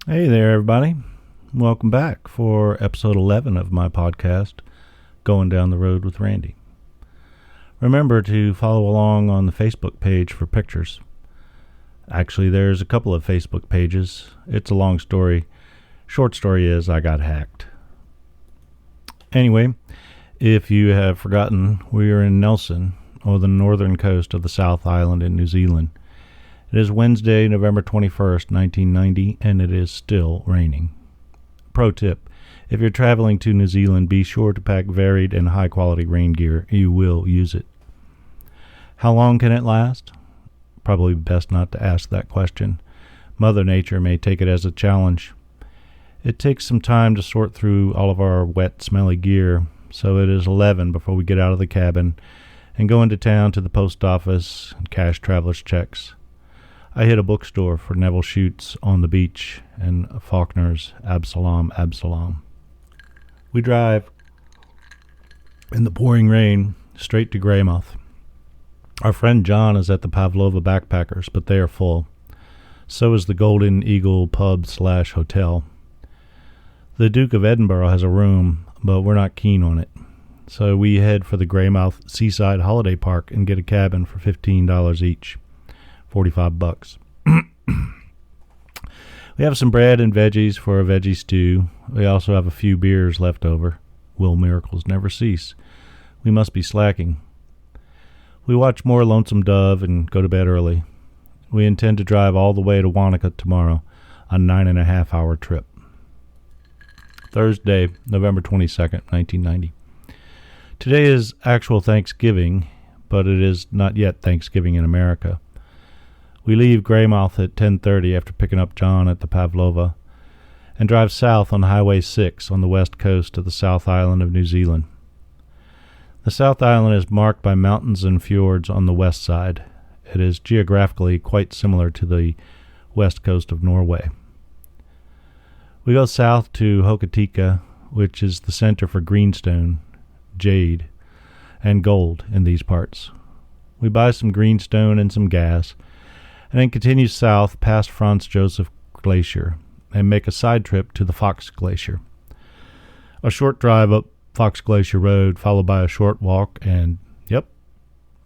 Hey there, everybody. Welcome back for episode 11 of my podcast, Going Down the Road with Randy. Remember to follow along on the Facebook page for pictures. Actually, there's a couple of Facebook pages. It's a long story. Short story is I got hacked. Anyway, if you have forgotten, we are in Nelson, or the northern coast of the South Island in New Zealand. It is Wednesday, November 21st, 1990, and it is still raining. Pro tip, if you're traveling to New Zealand, be sure to pack varied and high-quality rain gear. You will use it. How long can it last? Probably best not to ask that question. Mother Nature may take it as a challenge. It takes some time to sort through all of our wet, smelly gear, so it is 11 before we get out of the cabin and go into town to the post office and cash traveler's checks. I hit a bookstore for Neville Shute's On the Beach and Faulkner's Absalom, Absalom. We drive in the pouring rain straight to Greymouth. Our friend John is at the Pavlova Backpackers, but they are full. So is the Golden Eagle Pub/Hotel. The Duke of Edinburgh has a room, but we're not keen on it. So we head for the Greymouth Seaside Holiday Park and get a cabin for $15 each. $45. We have some bread and veggies for a veggie stew. We also have a few beers left over. Will miracles never cease? We must be slacking. We watch more Lonesome Dove and go to bed early. We intend to drive all the way to Wanaka tomorrow, a 9.5-hour trip. Thursday, November 22nd, 1990. Today is actual Thanksgiving, but it is not yet Thanksgiving in America. We leave Greymouth at 10:30 after picking up John at the Pavlova and drive south on Highway 6 on the west coast of the South Island of New Zealand. The South Island is marked by mountains and fjords on the west side. It is geographically quite similar to the west coast of Norway. We go south to Hokitika, which is the center for greenstone, jade, and gold in these parts. We buy some greenstone and some gas, and then continue south past Franz Josef Glacier and make a side trip to the Fox Glacier. A short drive up Fox Glacier Road, followed by a short walk, and yep,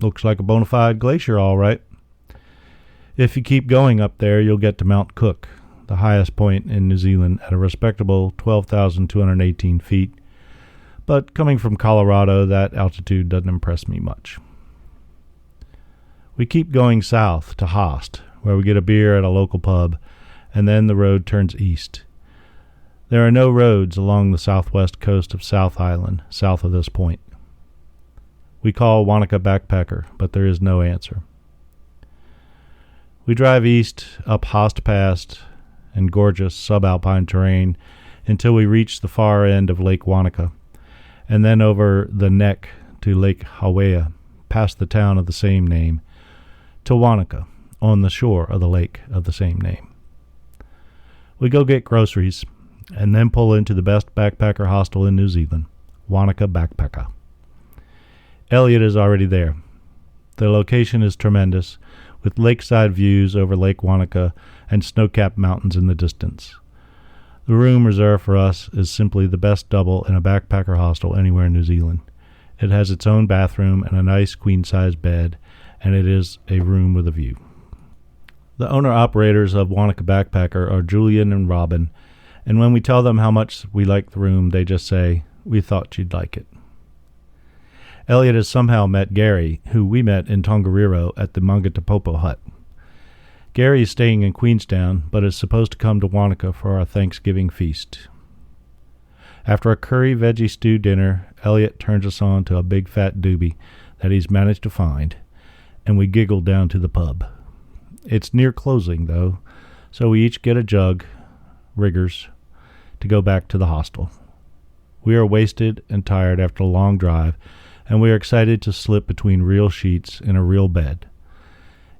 looks like a bona fide glacier all right. If you keep going up there, you'll get to Mount Cook, the highest point in New Zealand at a respectable 12,218 feet, but coming from Colorado, that altitude doesn't impress me much. We keep going south to Haast, where we get a beer at a local pub, and then the road turns east. There are no roads along the southwest coast of South Island, south of this point. We call Wanaka Backpacker, but there is no answer. We drive east, up Haast Pass and gorgeous subalpine terrain until we reach the far end of Lake Wanaka, and then over the neck to Lake Hawea, past the town of the same name, to Wanaka, on the shore of the lake of the same name. We go get groceries, and then pull into the best backpacker hostel in New Zealand, Wanaka Backpacker. Elliot is already there. The location is tremendous, with lakeside views over Lake Wanaka and snow-capped mountains in the distance. The room reserved for us is simply the best double in a backpacker hostel anywhere in New Zealand. It has its own bathroom and a nice queen-size bed, and it is a room with a view. The owner-operators of Wanaka Backpacker are Julian and Robin, and when we tell them how much we like the room, they just say, "We thought you'd like it." Elliot has somehow met Gary, who we met in Tongariro at the Mangatapopo hut. Gary is staying in Queenstown, but is supposed to come to Wanaka for our Thanksgiving feast. After a curry veggie stew dinner, Elliot turns us on to a big fat doobie that he's managed to find, and we giggle down to the pub. It's near closing, though, so we each get a jug, riggers, to go back to the hostel. We are wasted and tired after a long drive, and we are excited to slip between real sheets in a real bed.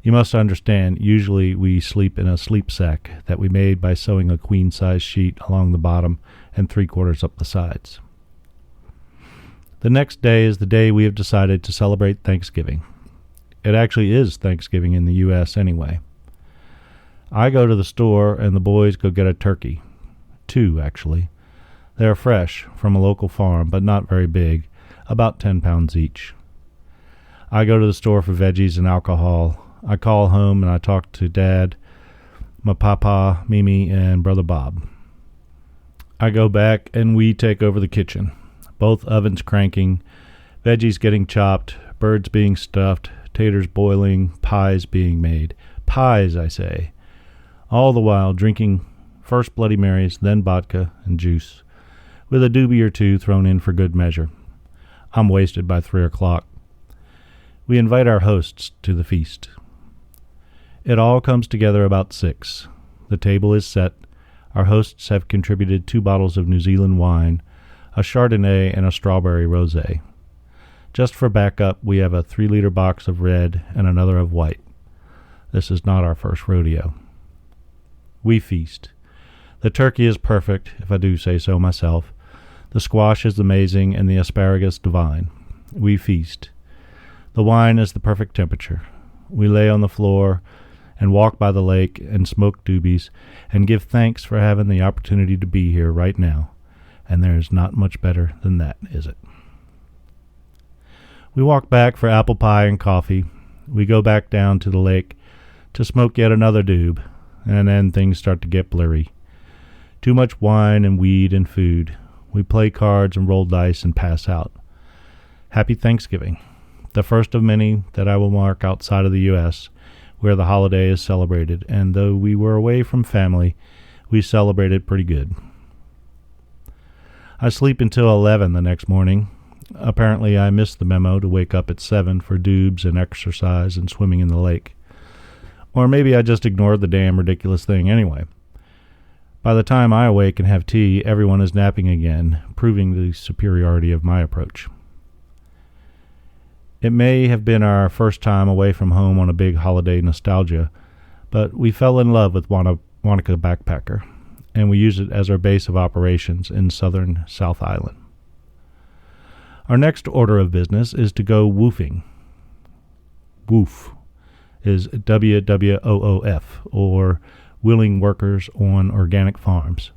You must understand, usually we sleep in a sleep sack that we made by sewing a queen-size sheet along the bottom and 3/4 up the sides. The next day is the day we have decided to celebrate Thanksgiving. It actually is Thanksgiving in the U.S. anyway. I go to the store and the boys go get a turkey. 2, actually. They are fresh from a local farm, but not very big, about 10 pounds each. I go to the store for veggies and alcohol. I call home and I talk to Dad, my papa, Mimi, and Brother Bob. I go back and we take over the kitchen. Both ovens cranking, veggies getting chopped, birds being stuffed, taters boiling, pies being made. Pies, I say. All the while drinking first Bloody Marys, then vodka and juice, with a doobie or two thrown in for good measure. I'm wasted by 3 o'clock. We invite our hosts to the feast. It all comes together about 6. The table is set. Our hosts have contributed 2 bottles of New Zealand wine, a Chardonnay and a strawberry rosé. Just for backup, we have a 3-liter box of red and another of white. This is not our first rodeo. We feast. The turkey is perfect, if I do say so myself. The squash is amazing and the asparagus divine. We feast. The wine is the perfect temperature. We lay on the floor and walk by the lake and smoke doobies and give thanks for having the opportunity to be here right now. And there is not much better than that, is it? We walk back for apple pie and coffee. We go back down to the lake to smoke yet another doob, and then things start to get blurry. Too much wine and weed and food. We play cards and roll dice and pass out. Happy Thanksgiving, the first of many that I will mark outside of the U.S., where the holiday is celebrated, and though we were away from family, we celebrated pretty good. I sleep until 11 the next morning. Apparently I missed the memo to wake up at 7 for doobs and exercise and swimming in the lake. Or maybe I just ignored the damn ridiculous thing anyway. By the time I awake and have tea, everyone is napping again, proving the superiority of my approach. It may have been our first time away from home on a big holiday nostalgia, but we fell in love with Wanaka Backpacker, and we use it as our base of operations in southern South Island. Our next order of business is to go woofing. Woof is WWOOF, or Willing Workers on Organic Farms.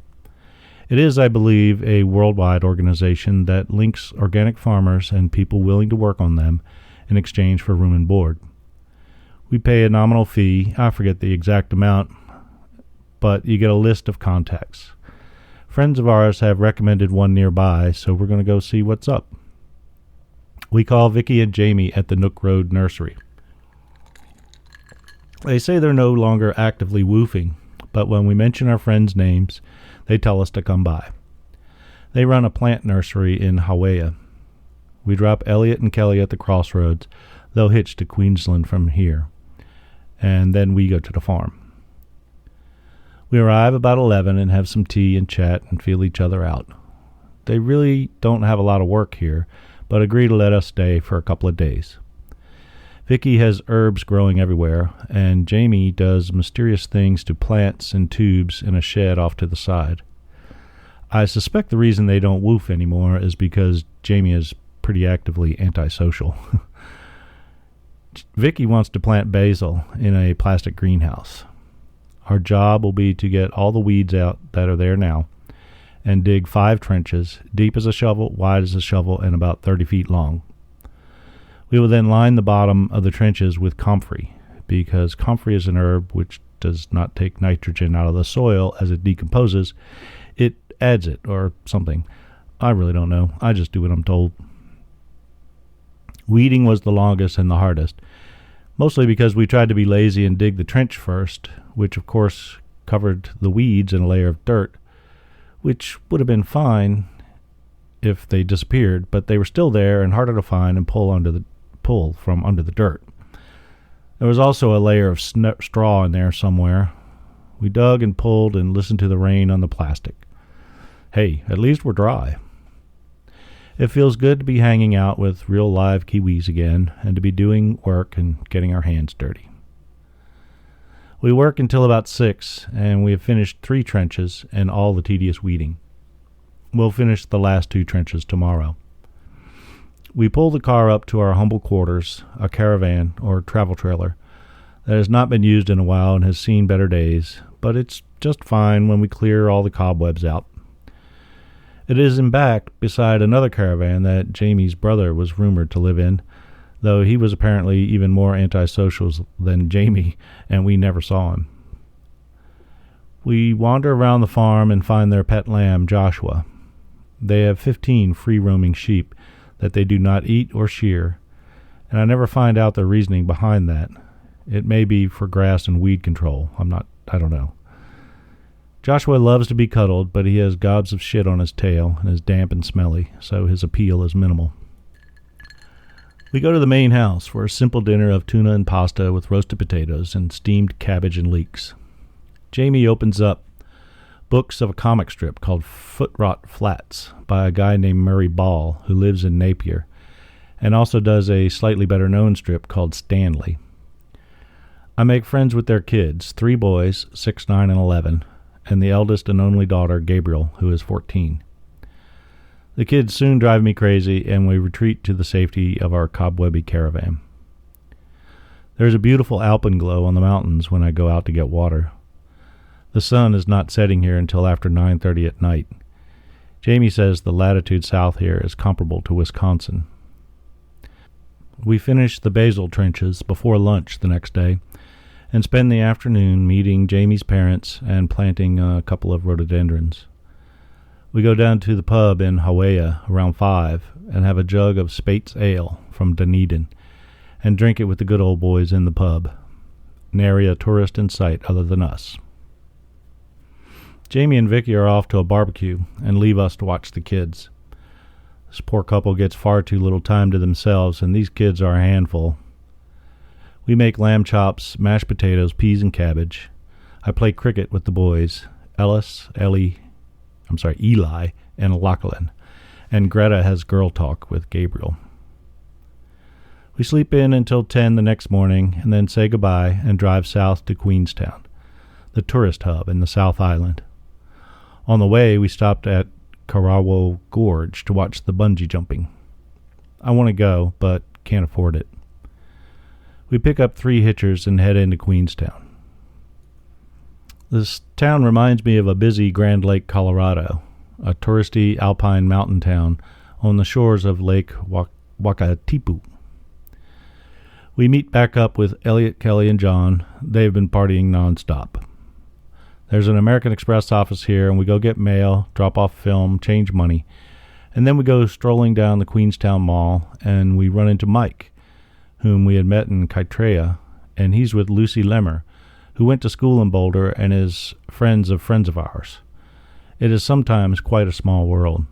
It is, I believe, a worldwide organization that links organic farmers and people willing to work on them in exchange for room and board. We pay a nominal fee. I forget the exact amount, but you get a list of contacts. Friends of ours have recommended one nearby, so we're going to go see what's up. We call Vicky and Jamie at the Nook Road Nursery. They say they're no longer actively woofing, but when we mention our friends' names, they tell us to come by. They run a plant nursery in Hawaii. We drop Elliot and Kelly at the crossroads. They'll hitch to Queensland from here. And then we go to the farm. We arrive about 11 and have some tea and chat and feel each other out. They really don't have a lot of work here, but agree to let us stay for a couple of days. Vicky has herbs growing everywhere, and Jamie does mysterious things to plants and tubes in a shed off to the side. I suspect the reason they don't woof anymore is because Jamie is pretty actively antisocial. Vicky wants to plant basil in a plastic greenhouse. Our job will be to get all the weeds out that are there now and dig 5 trenches, deep as a shovel, wide as a shovel, and about 30 feet long. We will then line the bottom of the trenches with comfrey, because comfrey is an herb which does not take nitrogen out of the soil as it decomposes. It adds it, or something. I really don't know. I just do what I'm told. Weeding was the longest and the hardest, mostly because we tried to be lazy and dig the trench first, which of course covered the weeds in a layer of dirt, which would have been fine if they disappeared, but they were still there and harder to find and pull from under the dirt. There was also a layer of straw in there somewhere. We dug and pulled and listened to the rain on the plastic. Hey, at least we're dry. It feels good to be hanging out with real live Kiwis again and to be doing work and getting our hands dirty. We work until about 6, and we have finished 3 trenches and all the tedious weeding. We'll finish the last 2 trenches tomorrow. We pull the car up to our humble quarters, a caravan or travel trailer that has not been used in a while and has seen better days, but it's just fine when we clear all the cobwebs out. It is in back beside another caravan that Jamie's brother was rumored to live in, though he was apparently even more antisocial than Jamie, and we never saw him. We wander around the farm and find their pet lamb, Joshua. They have 15 free-roaming sheep that they do not eat or shear, and I never find out their reasoning behind that. It may be for grass and weed control. I don't know. Joshua loves to be cuddled, but he has gobs of shit on his tail and is damp and smelly, so his appeal is minimal. We go to the main house for a simple dinner of tuna and pasta with roasted potatoes and steamed cabbage and leeks. Jamie opens up books of a comic strip called Foot Rot Flats by a guy named Murray Ball who lives in Napier, and also does a slightly better known strip called Stanley. I make friends with their kids, 3 boys, 6, 9, and 11, and the eldest and only daughter, Gabriel, who is 14. The kids soon drive me crazy, and we retreat to the safety of our cobwebby caravan. There's a beautiful alpenglow on the mountains when I go out to get water. The sun is not setting here until after 9:30 at night. Jamie says the latitude south here is comparable to Wisconsin. We finish the basil trenches before lunch the next day and spend the afternoon meeting Jamie's parents and planting a couple of rhododendrons. We go down to the pub in Hawaii around 5 and have a jug of Spates Ale from Dunedin and drink it with the good old boys in the pub. Nary a tourist in sight other than us. Jamie and Vicky are off to a barbecue and leave us to watch the kids. This poor couple gets far too little time to themselves, and these kids are a handful. We make lamb chops, mashed potatoes, peas, and cabbage. I play cricket with the boys, Eli, and Lachlan, and Greta has girl talk with Gabriel. We sleep in until 10 the next morning, and then say goodbye and drive south to Queenstown, the tourist hub in the South Island. On the way, we stopped at Karawo Gorge to watch the bungee jumping. I want to go, but can't afford it. We pick up 3 hitchers and head into Queenstown. This town reminds me of a busy Grand Lake, Colorado, a touristy alpine mountain town on the shores of Lake Wakatipu. We meet back up with Elliot, Kelly, and John. They've been partying nonstop. There's an American Express office here, and we go get mail, drop off film, change money, and then we go strolling down the Queenstown Mall, and we run into Mike, whom we had met in Kaitrea, and he's with Lucy Lemmer, who went to school in Boulder and is friends of ours. It is sometimes quite a small world.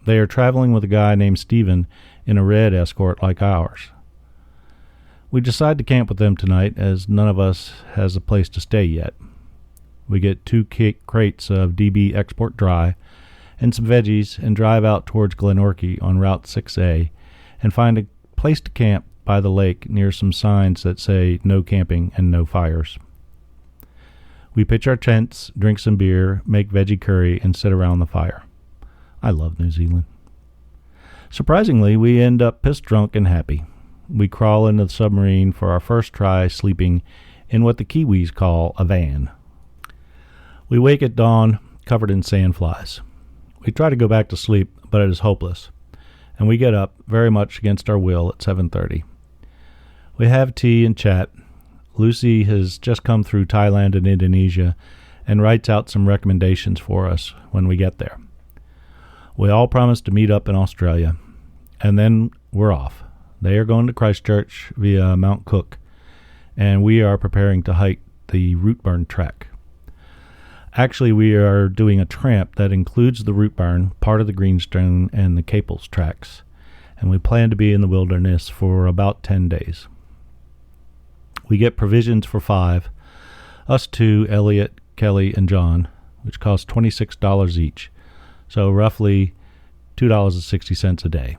They are traveling with a guy named Steven in a red Escort like ours. We decide to camp with them tonight, as none of us has a place to stay yet. We get 2 crates of DB Export Dry and some veggies and drive out towards Glenorchy on Route 6A and find a place to camp by the lake near some signs that say no camping and no fires. We pitch our tents, drink some beer, make veggie curry, and sit around the fire. I love New Zealand. Surprisingly, we end up pissed drunk and happy. We crawl into the submarine for our first try sleeping in what the Kiwis call a van. We wake at dawn, covered in sandflies. We try to go back to sleep, but it is hopeless, and we get up, very much against our will, at 7:30. We have tea and chat. Lucy has just come through Thailand and Indonesia and writes out some recommendations for us when we get there. We all promise to meet up in Australia, and then we're off. They are going to Christchurch via Mount Cook, and we are preparing to hike the Rootburn Trek. Actually, we are doing a tramp that includes the Rootburn, part of the Greenstone, and the Caples tracks, and we plan to be in the wilderness for about 10 days. We get provisions for 5, us 2, Elliot, Kelly, and John, which costs $26 each, so roughly $2.60 a day.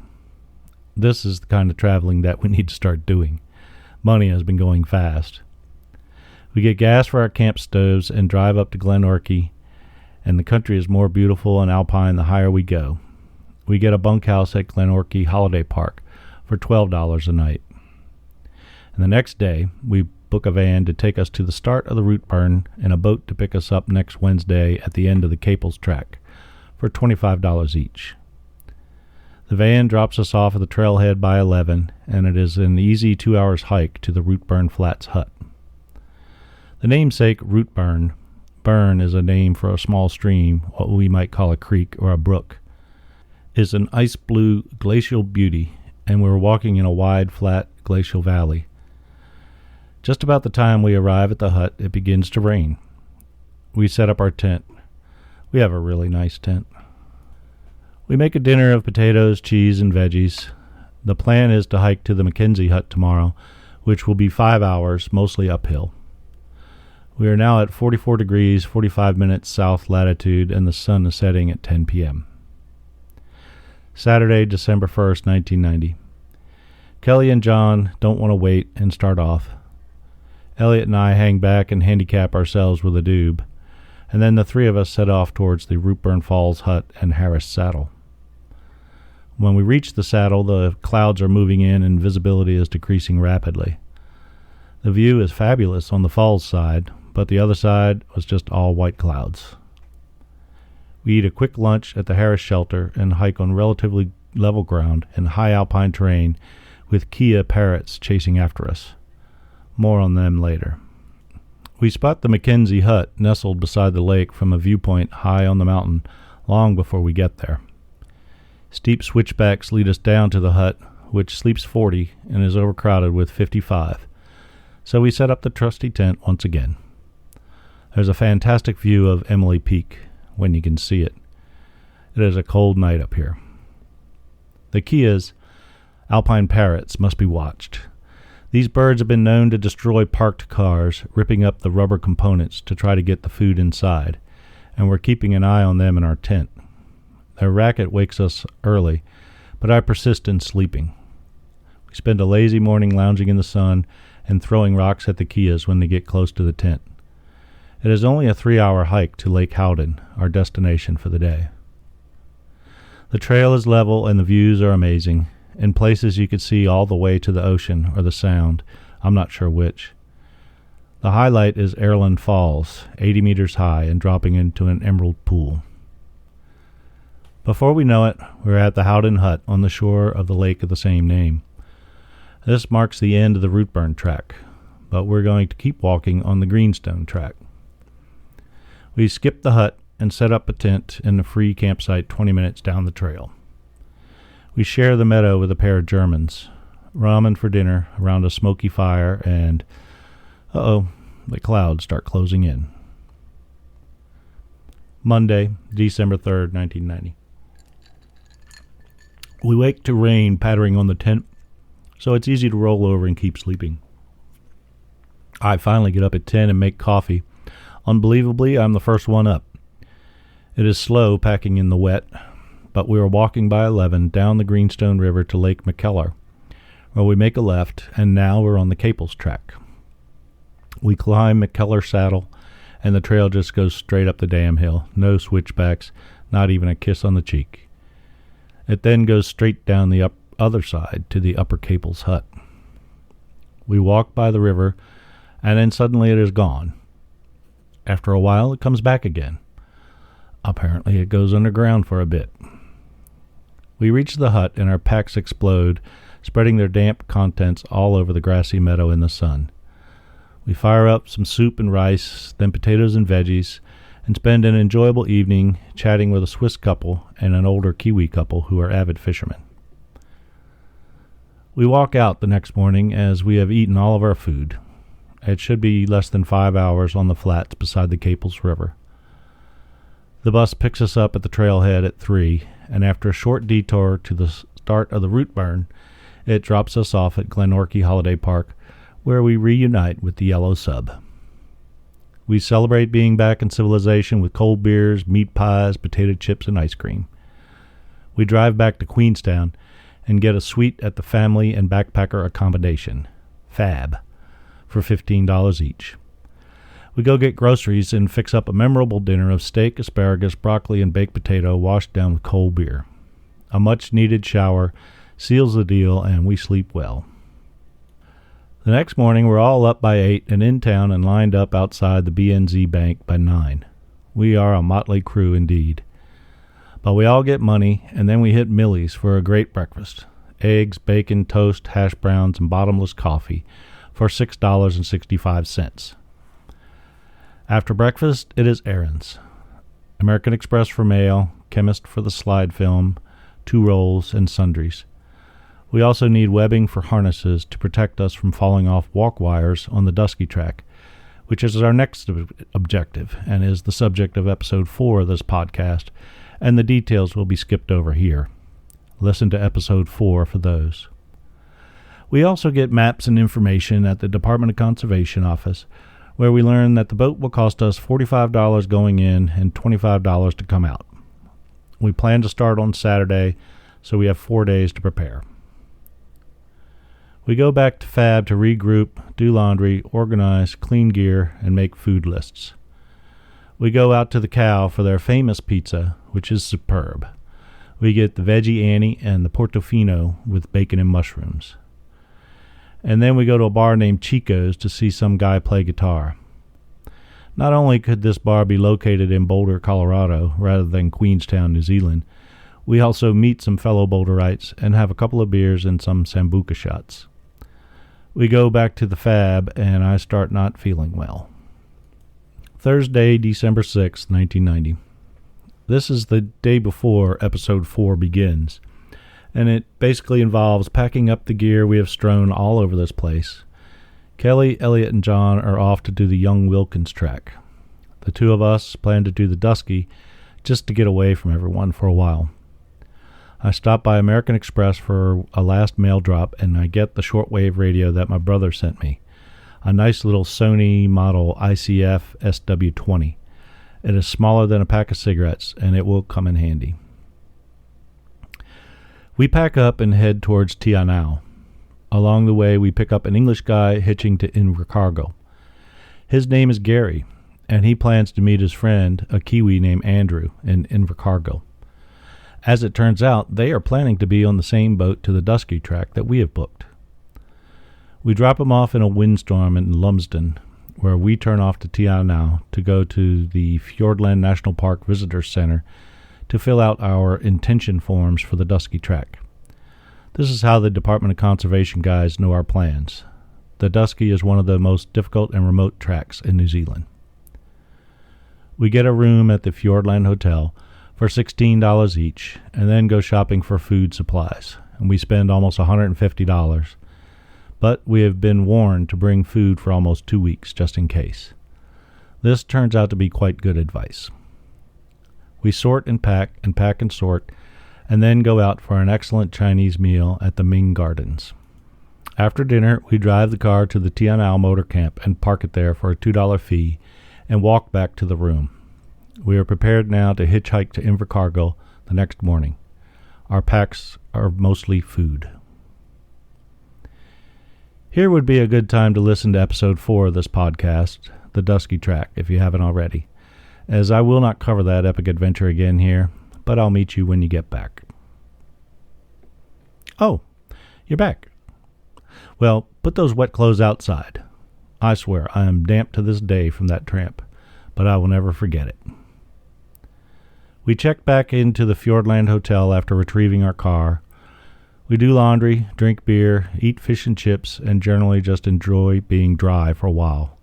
This is the kind of traveling that we need to start doing. Money has been going fast. We get gas for our camp stoves and drive up to Glenorchy, and the country is more beautiful and alpine the higher we go. We get a bunkhouse at Glenorchy Holiday Park for $12 a night. And the next day, we book a van to take us to the start of the route burn and a boat to pick us up next Wednesday at the end of the Caples track for $25 each. The van drops us off at the trailhead by 11, and it is an easy 2 hours hike to the Root Burn Flats hut. The namesake Root Burn is a name for a small stream, what we might call a creek or a brook, is an ice-blue glacial beauty, and we were walking in a wide, flat glacial valley. Just about the time we arrive at the hut, it begins to rain. We set up our tent. We have a really nice tent. We make a dinner of potatoes, cheese, and veggies. The plan is to hike to the Mackenzie hut tomorrow, which will be 5 hours, mostly uphill. We are now at 44 degrees, 45 minutes south latitude, and the sun is setting at 10 p.m. Saturday, December 1st, 1990. Kelly and John don't want to wait and start off. Elliot and I hang back and handicap ourselves with a doob, and then the three of us set off towards the Rootburn Falls hut and Harris Saddle. When we reach the saddle, the clouds are moving in and visibility is decreasing rapidly. The view is fabulous on the falls side, but the other side was just all white clouds. We eat a quick lunch at the Harris shelter and hike on relatively level ground in high alpine terrain with Kia parrots chasing after us. More on them later. We spot the Mackenzie hut nestled beside the lake from a viewpoint high on the mountain long before we get there. Steep switchbacks lead us down to the hut, which sleeps 40 and is overcrowded with 55. So we set up the trusty tent once again. There's a fantastic view of Emily Peak when you can see it. It is a cold night up here. The Kias, alpine parrots, must be watched. These birds have been known to destroy parked cars, ripping up the rubber components to try to get the food inside, and we're keeping an eye on them in our tent. Their racket wakes us early, but I persist in sleeping. We spend a lazy morning lounging in the sun and throwing rocks at the Kias when they get close to the tent. It is only a 3-hour hike to Lake Howden, our destination for the day. The trail is level and the views are amazing. In places you could see all the way to the ocean or the sound, I'm not sure which. The highlight is Erland Falls, 80 meters high and dropping into an emerald pool. Before we know it, we're at the Howden hut on the shore of the lake of the same name. This marks the end of the Rootburn track, but we're going to keep walking on the Greenstone track. We skip the hut and set up a tent in the free campsite 20 minutes down the trail. We share the meadow with a pair of Germans, ramen for dinner around a smoky fire, and, the clouds start closing in. Monday, December 3rd, 1990. We wake to rain pattering on the tent, so it's easy to roll over and keep sleeping. I finally get up at 10 and make coffee. Unbelievably, I'm the first one up. It is slow packing in the wet, but we are walking by 11 down the Greenstone River to Lake McKellar, where we make a left, and now we're on the Caples track. We climb McKellar Saddle, and the trail just goes straight up the damn hill. No switchbacks, not even a kiss on the cheek. It then goes straight down the other side to the Upper Caples hut. We walk by the river, and then suddenly it is gone. After a while, it comes back again. Apparently, it goes underground for a bit. We reach the hut, and our packs explode, spreading their damp contents all over the grassy meadow in the sun. We fire up some soup and rice, then potatoes and veggies, and spend an enjoyable evening chatting with a Swiss couple and an older Kiwi couple who are avid fishermen. We walk out the next morning as we have eaten all of our food. It should be less than 5 hours on the flats beside the Caples River. The bus picks us up at the trailhead at 3, and after a short detour to the start of the route burn, it drops us off at Glenorchy Holiday Park, where we reunite with the Yellow Sub. We celebrate being back in civilization with cold beers, meat pies, potato chips, and ice cream. We drive back to Queenstown and get a suite at the family and backpacker accommodation, FAB, for $15 each. We go get groceries and fix up a memorable dinner of steak, asparagus, broccoli, and baked potato washed down with cold beer. A much-needed shower seals the deal, and we sleep well. The next morning, we're all up by 8 and in town and lined up outside the BNZ Bank by 9. We are a motley crew indeed. But we all get money, and then we hit Millie's for a great breakfast. Eggs, bacon, toast, hash browns, and bottomless coffee for $6.65. After breakfast, it is errands. American Express for mail, chemist for the slide film, 2 rolls, and sundries. We also need webbing for harnesses to protect us from falling off walk wires on the Dusky Track, which is our next objective and is the subject of episode 4 of this podcast, and the details will be skipped over here. Listen to episode 4 for those. We also get maps and information at the Department of Conservation office, where we learn that the boat will cost us $45 going in and $25 to come out. We plan to start on Saturday, so we have 4 days to prepare. We go back to Fab to regroup, do laundry, organize, clean gear, and make food lists. We go out to the Cow for their famous pizza, which is superb. We get the Veggie Annie and the Portofino with bacon and mushrooms. And then we go to a bar named Chico's to see some guy play guitar. Not only could this bar be located in Boulder, Colorado, rather than Queenstown, New Zealand, we also meet some fellow Boulderites and have a couple of beers and some Sambuca shots. We go back to the Fab, and I start not feeling well. Thursday, December 6, 1990. This is the day before episode 4 begins, and it basically involves packing up the gear we have strewn all over this place. Kelly, Elliot, and John are off to do the Young Wilkins track. The 2 of us plan to do the Dusky just to get away from everyone for a while. I stop by American Express for a last mail drop, and I get the shortwave radio that my brother sent me, a nice little Sony model ICF SW20. It is smaller than a pack of cigarettes, and it will come in handy. We pack up and head towards Tianau. Along the way, we pick up an English guy hitching to Invercargill. His name is Gary, and he plans to meet his friend, a Kiwi named Andrew, in Invercargill. As it turns out, they are planning to be on the same boat to the Dusky Track that we have booked. We drop him off in a windstorm in Lumsden, where we turn off to Tianau to go to the Fiordland National Park Visitor Center to fill out our intention forms for the Dusky Track. This is how the Department of Conservation guys know our plans. The Dusky is one of the most difficult and remote tracks in New Zealand. We get a room at the Fiordland Hotel for $16 each, and then go shopping for food supplies, and we spend almost $150. But we have been warned to bring food for almost 2 weeks, just in case. This turns out to be quite good advice. We sort and pack and sort, and then go out for an excellent Chinese meal at the Ming Gardens. After dinner, we drive the car to the Tianau Motor Camp and park it there for a $2 fee, and walk back to the room. We are prepared now to hitchhike to Invercargill the next morning. Our packs are mostly food. Here would be a good time to listen to episode 4 of this podcast, The Dusky Track, if you haven't already, as I will not cover that epic adventure again here, but I'll meet you when you get back. Oh, you're back. Well, put those wet clothes outside. I swear, I am damp to this day from that tramp, but I will never forget it. We check back into the Fiordland Hotel after retrieving our car. We do laundry, drink beer, eat fish and chips, and generally just enjoy being dry for a while.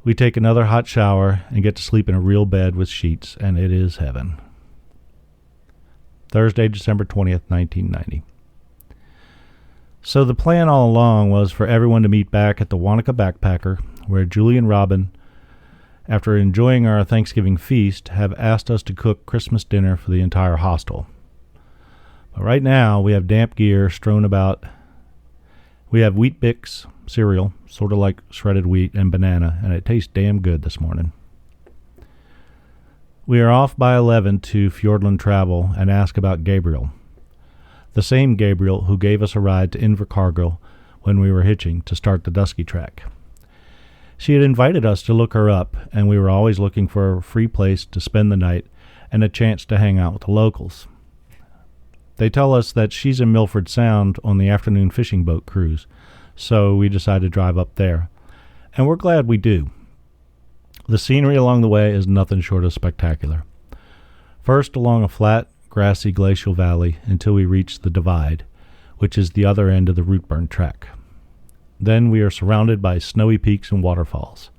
We take another hot shower and get to sleep in a real bed with sheets, and it is heaven. Thursday, December 20th, 1990. So the plan all along was for everyone to meet back at the Wanaka Backpacker, where Julie and Robin, after enjoying our Thanksgiving feast, have asked us to cook Christmas dinner for the entire hostel. But right now, we have damp gear strewn about. We have Wheat Bix cereal, sort of like shredded wheat, and banana, and it tastes damn good this morning. We are off by 11 to Fiordland Travel and ask about Gabriel, the same Gabriel who gave us a ride to Invercargill when we were hitching to start the Dusky Track. She had invited us to look her up, and we were always looking for a free place to spend the night and a chance to hang out with the locals. They tell us that she's in Milford Sound on the afternoon fishing boat cruise, so we decided to drive up there. And we're glad we do. The scenery along the way is nothing short of spectacular. First along a flat, grassy glacial valley until we reach the Divide, which is the other end of the Rootburn Track. Then we are surrounded by snowy peaks and waterfalls.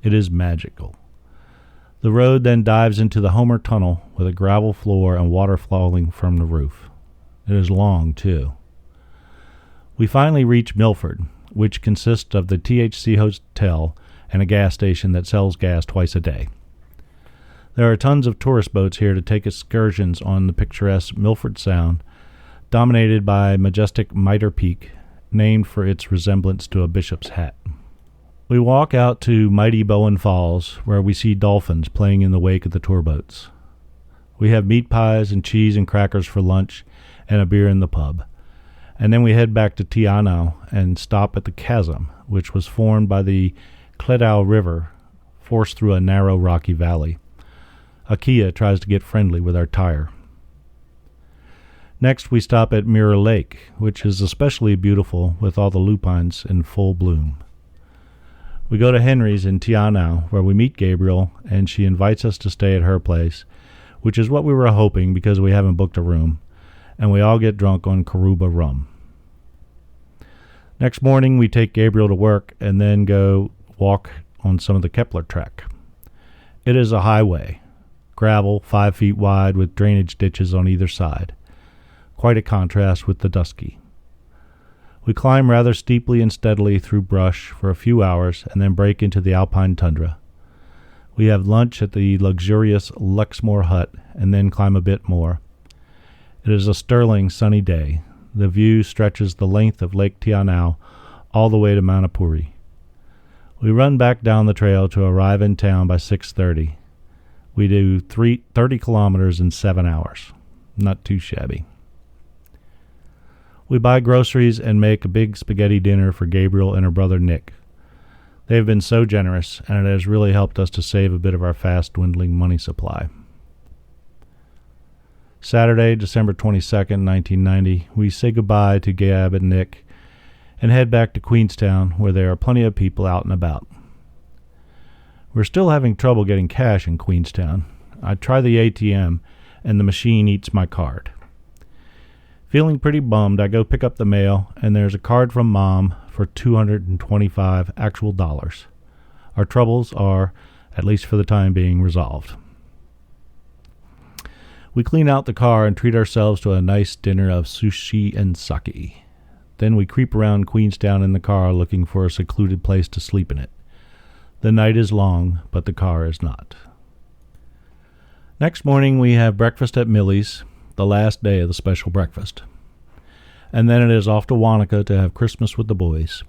It is magical. The road then dives into the Homer Tunnel with a gravel floor and water falling from the roof. It is long, too. We finally reach Milford, which consists of the THC Hotel and a gas station that sells gas twice a day. There are tons of tourist boats here to take excursions on the picturesque Milford Sound, dominated by majestic Mitre Peak, named for its resemblance to a bishop's hat. We walk out to mighty Bowen Falls, where we see dolphins playing in the wake of the tour boats. We have meat pies and cheese and crackers for lunch and a beer in the pub. And then we head back to Tianau and stop at the chasm, which was formed by the Cledau River, forced through a narrow rocky valley. A Kia tries to get friendly with our tire. Next, we stop at Mirror Lake, which is especially beautiful with all the lupines in full bloom. We go to Henry's in Tianau, where we meet Gabriel, and she invites us to stay at her place, which is what we were hoping because we haven't booked a room, and we all get drunk on Karuba rum. Next morning, we take Gabriel to work and then go walk on some of the Kepler track. It is a highway, gravel 5 feet wide with drainage ditches on either side. Quite a contrast with the Dusky. We climb rather steeply and steadily through brush for a few hours and then break into the alpine tundra. We have lunch at the luxurious Luxmore hut and then climb a bit more. It is a sterling sunny day. The view stretches the length of Lake Tianau all the way to Manapuri. We run back down the trail to arrive in town by 6:30. We do 30 kilometers in 7 hours. Not too shabby. We buy groceries and make a big spaghetti dinner for Gabriel and her brother Nick. They have been so generous, and it has really helped us to save a bit of our fast-dwindling money supply. Saturday, December 22nd, 1990, we say goodbye to Gab and Nick and head back to Queenstown, where there are plenty of people out and about. We're still having trouble getting cash in Queenstown. I try the ATM, and the machine eats my card. Feeling pretty bummed, I go pick up the mail, and there's a card from Mom for $225 actual dollars. Our troubles are, at least for the time being, resolved. We clean out the car and treat ourselves to a nice dinner of sushi and sake. Then we creep around Queenstown in the car looking for a secluded place to sleep in it. The night is long, but the car is not. Next morning we have breakfast at Millie's, the last day of the special breakfast. And then it is off to Wanaka to have Christmas with the boys.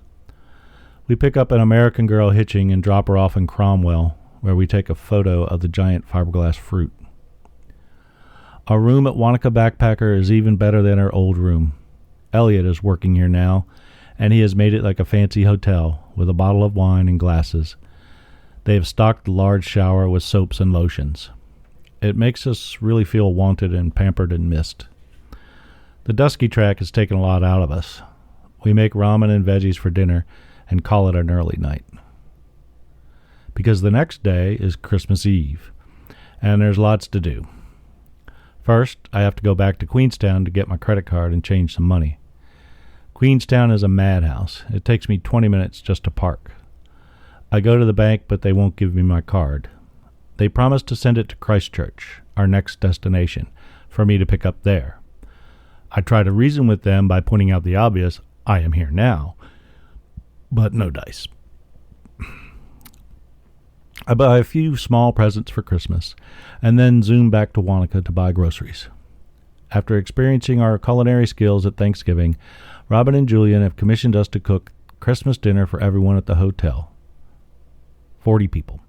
We pick up an American girl hitching and drop her off in Cromwell, where we take a photo of the giant fiberglass fruit. Our room at Wanaka Backpacker is even better than our old room. Elliot is working here now, and he has made it like a fancy hotel, with a bottle of wine and glasses. They have stocked the large shower with soaps and lotions. It makes us really feel wanted and pampered and missed. The Dusky Track has taken a lot out of us. We make ramen and veggies for dinner and call it an early night. Because the next day is Christmas Eve, and there's lots to do. First, I have to go back to Queenstown to get my credit card and change some money. Queenstown is a madhouse. It takes me 20 minutes just to park. I go to the bank, but they won't give me my card. They promised to send it to Christchurch, our next destination, for me to pick up there. I try to reason with them by pointing out the obvious, I am here now, but no dice. I buy a few small presents for Christmas, and then zoom back to Wanaka to buy groceries. After experiencing our culinary skills at Thanksgiving, Robin and Julian have commissioned us to cook Christmas dinner for everyone at the hotel. 40 people.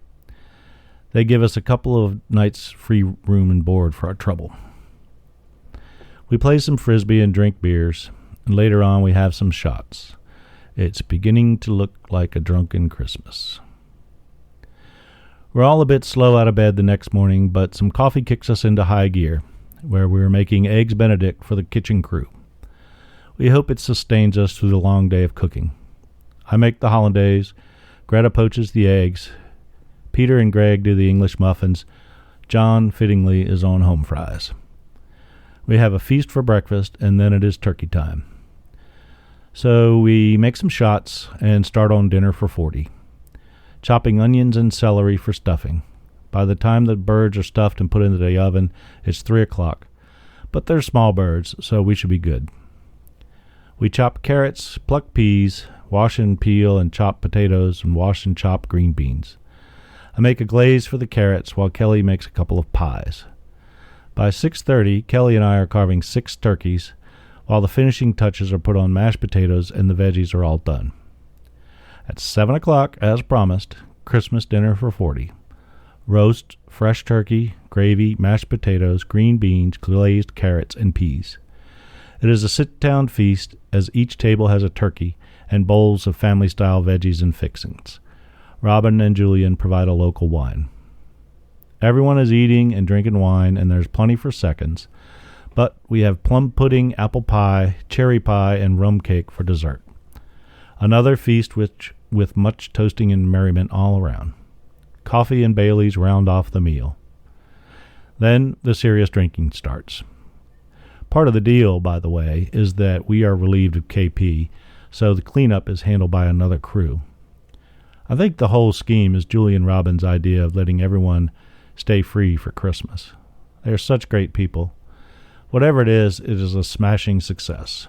They give us a couple of nights free room and board for our trouble. We play some frisbee and drink beers, and later on we have some shots. It's beginning to look like a drunken Christmas. We're all a bit slow out of bed the next morning, but some coffee kicks us into high gear, where we're making eggs Benedict for the kitchen crew. We hope it sustains us through the long day of cooking. I make the hollandaise, Greta poaches the eggs, Peter and Greg do the English muffins, John, fittingly, is on home fries. We have a feast for breakfast, and then it is turkey time. So we make some shots and start on dinner for 40, chopping onions and celery for stuffing. By the time the birds are stuffed and put into the oven, it's 3 o'clock. But they're small birds, so we should be good. We chop carrots, pluck peas, wash and peel and chop potatoes, and wash and chop green beans. I make a glaze for the carrots while Kelly makes a couple of pies. By 6:30, Kelly and I are carving 6 turkeys, while the finishing touches are put on mashed potatoes and the veggies are all done. At 7 o'clock, as promised, Christmas dinner for 40. Roast, fresh turkey, gravy, mashed potatoes, green beans, glazed carrots, and peas. It is a sit-down feast, as each table has a turkey and bowls of family-style veggies and fixings. Robin and Julian provide a local wine. Everyone is eating and drinking wine, and there's plenty for seconds, but we have plum pudding, apple pie, cherry pie, and rum cake for dessert. Another feast with much toasting and merriment all around. Coffee and Baileys round off the meal. Then the serious drinking starts. Part of the deal, by the way, is that we are relieved of KP, so the cleanup is handled by another crew. I think the whole scheme is Julian Robbins' idea of letting everyone stay free for Christmas. They are such great people. Whatever it is a smashing success.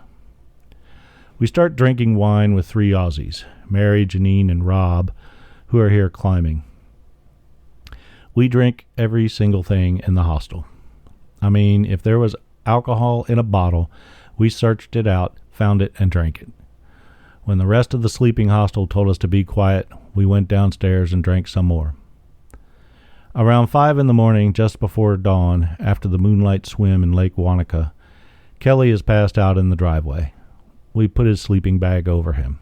We start drinking wine with 3 Aussies, Mary, Janine, and Rob, who are here climbing. We drink every single thing in the hostel. I mean, if there was alcohol in a bottle, we searched it out, found it, and drank it. When the rest of the sleeping hostel told us to be quiet, we went downstairs and drank some more. Around 5 in the morning, just before dawn, after the moonlight swim in Lake Wanaka, Kelly is passed out in the driveway. We put his sleeping bag over him.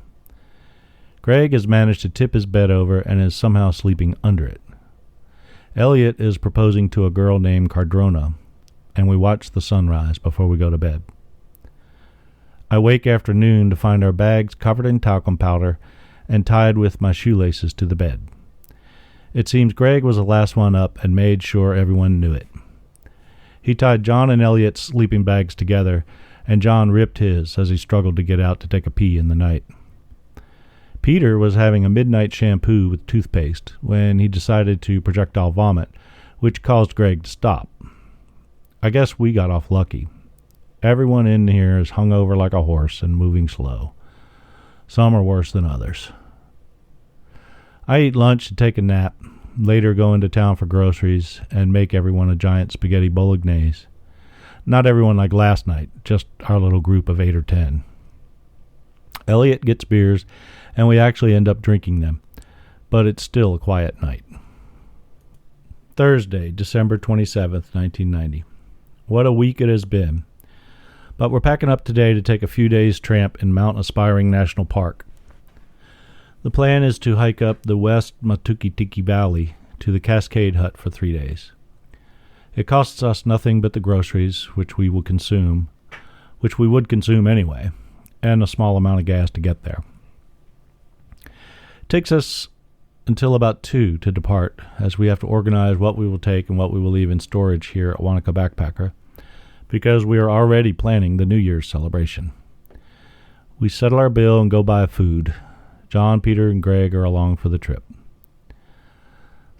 Greg has managed to tip his bed over and is somehow sleeping under it. Elliot is proposing to a girl named Cardrona, and we watch the sunrise before we go to bed. I wake after noon to find our bags covered in talcum powder and tied with my shoelaces to the bed. It seems Greg was the last one up and made sure everyone knew it. He tied John and Elliot's sleeping bags together, and John ripped his as he struggled to get out to take a pee in the night. Peter was having a midnight shampoo with toothpaste when he decided to projectile vomit, which caused Greg to stop. I guess we got off lucky. Everyone in here is hung over like a horse and moving slow. Some are worse than others. I eat lunch and take a nap, later go into town for groceries and make everyone a giant spaghetti bolognese. Not everyone like last night, just our little group of 8 or 10. Elliot gets beers, and we actually end up drinking them, but it's still a quiet night. Thursday, December 27th, 1990. What a week it has been. But we're packing up today to take a few days tramp in Mount Aspiring National Park. The plan is to hike up the West Matukitiki Valley to the Cascade Hut for 3 days. It costs us nothing but the groceries, which we would consume anyway, and a small amount of gas to get there. It takes us until about 2 to depart, as we have to organize what we will take and what we will leave in storage here at Wanaka Backpacker, because we are already planning the New Year's celebration. We settle our bill and go buy food. John, Peter, and Greg are along for the trip.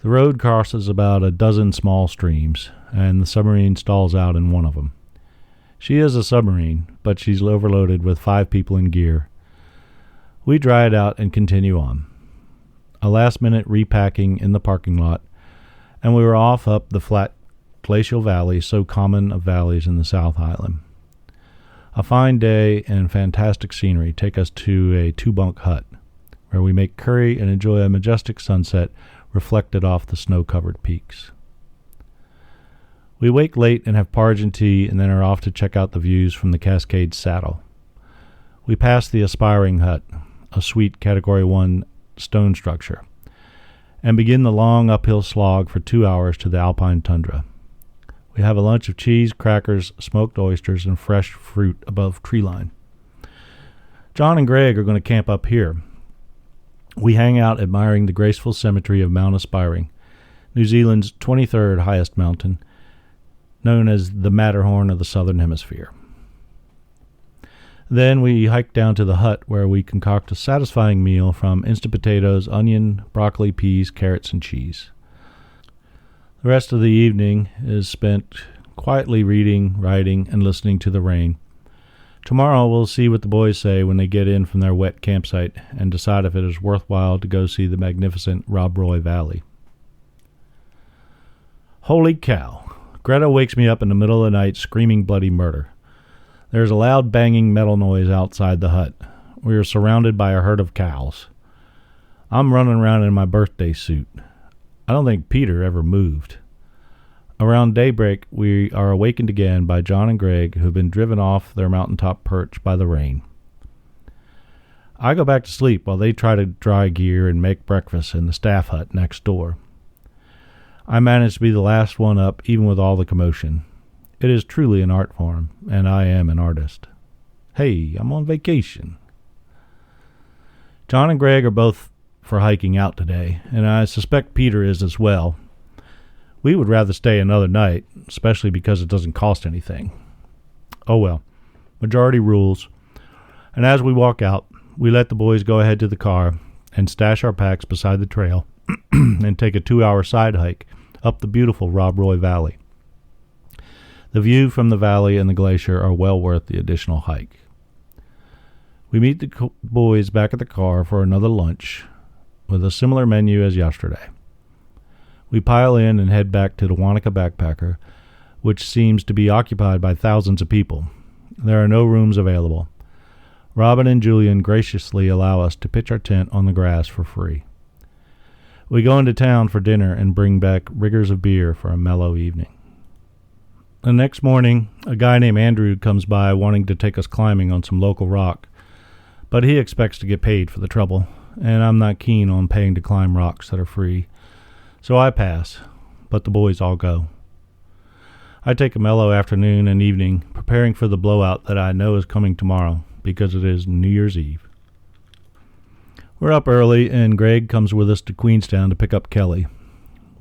The road crosses about a dozen small streams, and the submarine stalls out in one of them. She is a submarine, but she's overloaded with 5 people in gear. We dry it out and continue on. A last-minute repacking in the parking lot, and we were off up the flat glacial valley so common of valleys in the South Island. A fine day and fantastic scenery take us to a 2-bunk hut, where we make curry and enjoy a majestic sunset reflected off the snow-covered peaks. We wake late and have porridge and tea, and then are off to check out the views from the Cascade Saddle. We pass the Aspiring Hut, a sweet Category 1 stone structure, and begin the long uphill slog for 2 hours to the alpine tundra. We have a lunch of cheese, crackers, smoked oysters, and fresh fruit above tree line. John and Greg are going to camp up here. We hang out admiring the graceful symmetry of Mount Aspiring, New Zealand's 23rd highest mountain, known as the Matterhorn of the Southern Hemisphere. Then we hike down to the hut where we concoct a satisfying meal from instant potatoes, onion, broccoli, peas, carrots, and cheese. The rest of the evening is spent quietly reading, writing, and listening to the rain. Tomorrow we'll see what the boys say when they get in from their wet campsite and decide if it is worthwhile to go see the magnificent Rob Roy Valley. Holy cow! Greta wakes me up in the middle of the night screaming bloody murder. There's a loud banging metal noise outside the hut. We are surrounded by a herd of cows. I'm running around in my birthday suit. I don't think Peter ever moved. Around daybreak, we are awakened again by John and Greg, who have been driven off their mountaintop perch by the rain. I go back to sleep while they try to dry gear and make breakfast in the staff hut next door. I manage to be the last one up, even with all the commotion. It is truly an art form, and I am an artist. Hey, I'm on vacation. John and Greg are both for hiking out today, and I suspect Peter is as well. We would rather stay another night, especially because it doesn't cost anything. Oh well, majority rules. And as we walk out, we let the boys go ahead to the car and stash our packs beside the trail and take a 2-hour side hike up the beautiful Rob Roy Valley. The view from the valley and the glacier are well worth the additional hike. We meet the boys back at the car for another lunch with a similar menu as yesterday. We pile in and head back to the Wanaka Backpacker, which seems to be occupied by thousands of people. There are no rooms available. Robin and Julian graciously allow us to pitch our tent on the grass for free. We go into town for dinner and bring back riggers of beer for a mellow evening. The next morning, a guy named Andrew comes by wanting to take us climbing on some local rock, but he expects to get paid for the trouble, and I'm not keen on paying to climb rocks that are free. So I pass, but the boys all go. I take a mellow afternoon and evening, preparing for the blowout that I know is coming tomorrow, because it is New Year's Eve. We're up early, and Greg comes with us to Queenstown to pick up Kelly.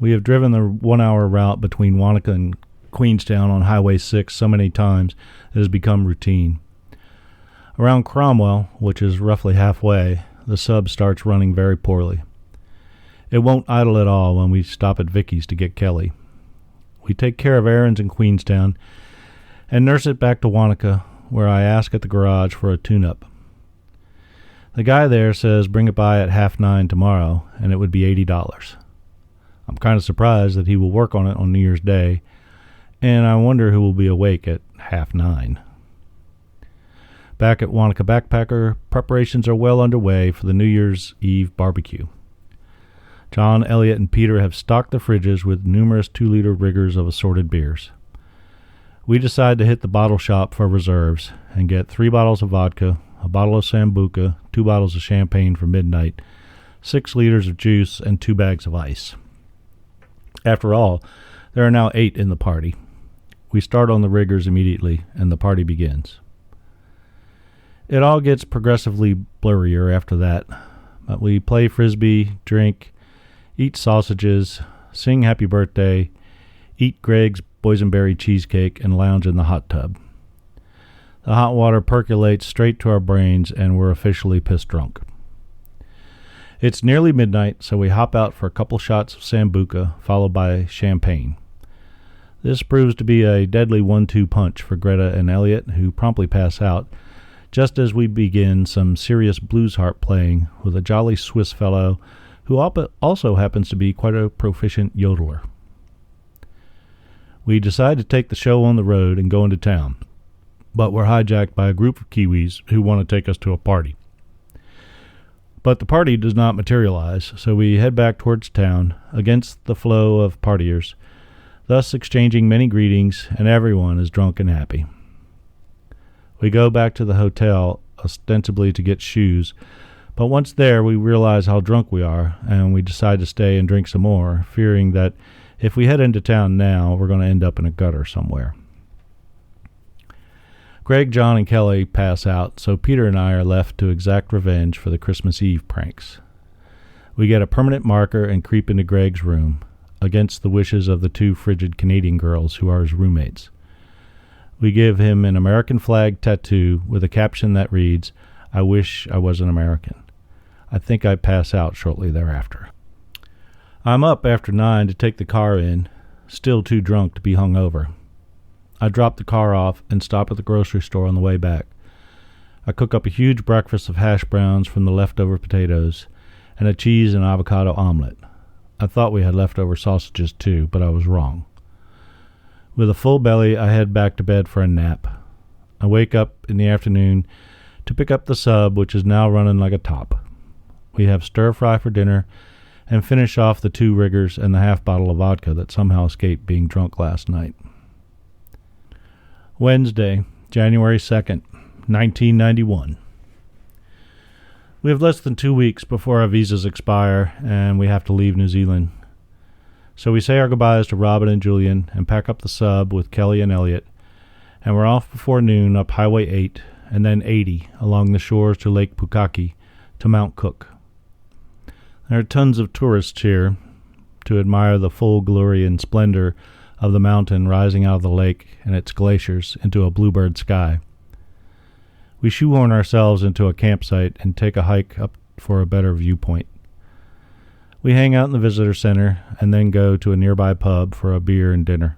We have driven the 1-hour route between Wanaka and Queenstown on Highway 6 so many times it has become routine. Around Cromwell, which is roughly halfway, the sub starts running very poorly. It won't idle at all when we stop at Vicky's to get Kelly. We take care of errands in Queenstown and nurse it back to Wanaka, where I ask at the garage for a tune-up. The guy there says bring it by at 9:30 tomorrow, and it would be $80. I'm kind of surprised that he will work on it on New Year's Day, and I wonder who will be awake at 9:30. Back at Wanaka Backpacker, preparations are well underway for the New Year's Eve barbecue. John, Elliot, and Peter have stocked the fridges with numerous 2-liter riggers of assorted beers. We decide to hit the bottle shop for reserves and get 3 bottles of vodka, a bottle of Sambuca, 2 bottles of champagne for midnight, 6 liters of juice, and 2 bags of ice. After all, there are now 8 in the party. We start on the riggers immediately, and the party begins. It all gets progressively blurrier after that, but we play frisbee, drink, eat sausages, sing happy birthday, eat Greg's boysenberry cheesecake, and lounge in the hot tub. The hot water percolates straight to our brains, and we're officially piss drunk. It's nearly midnight, so we hop out for a couple shots of Sambuca, followed by champagne. This proves to be a deadly 1-2 punch for Greta and Elliot, who promptly pass out, just as we begin some serious blues harp playing with a jolly Swiss fellow who also happens to be quite a proficient yodeler. We decide to take the show on the road and go into town, but we're hijacked by a group of Kiwis who want to take us to a party. But the party does not materialize, so we head back towards town against the flow of partiers, thus exchanging many greetings, and everyone is drunk and happy. We go back to the hotel, ostensibly to get shoes, but once there we realize how drunk we are, and we decide to stay and drink some more, fearing that if we head into town now, we're going to end up in a gutter somewhere. Greg, John, and Kelly pass out, so Peter and I are left to exact revenge for the Christmas Eve pranks. We get a permanent marker and creep into Greg's room, against the wishes of the two frigid Canadian girls who are his roommates. We give him an American flag tattoo with a caption that reads, "I wish I was an American." I think I pass out shortly thereafter. I'm up after 9 to take the car in, still too drunk to be hung over. I drop the car off and stop at the grocery store on the way back. I cook up a huge breakfast of hash browns from the leftover potatoes and a cheese and avocado omelet. I thought we had leftover sausages too, but I was wrong. With a full belly, I head back to bed for a nap. I wake up in the afternoon to pick up the sub, which is now running like a top. We have stir-fry for dinner and finish off the 2 riggers and the half bottle of vodka that somehow escaped being drunk last night. Wednesday, January 2nd, 1991. We have less than 2 weeks before our visas expire and we have to leave New Zealand. So we say our goodbyes to Robin and Julian and pack up the sub with Kelly and Elliot, and we're off before noon up Highway 8 and then 80 along the shores to Lake Pukaki to Mount Cook. There are tons of tourists here to admire the full glory and splendor of the mountain rising out of the lake and its glaciers into a bluebird sky. We shoehorn ourselves into a campsite and take a hike up for a better viewpoint. We hang out in the visitor center and then go to a nearby pub for a beer and dinner.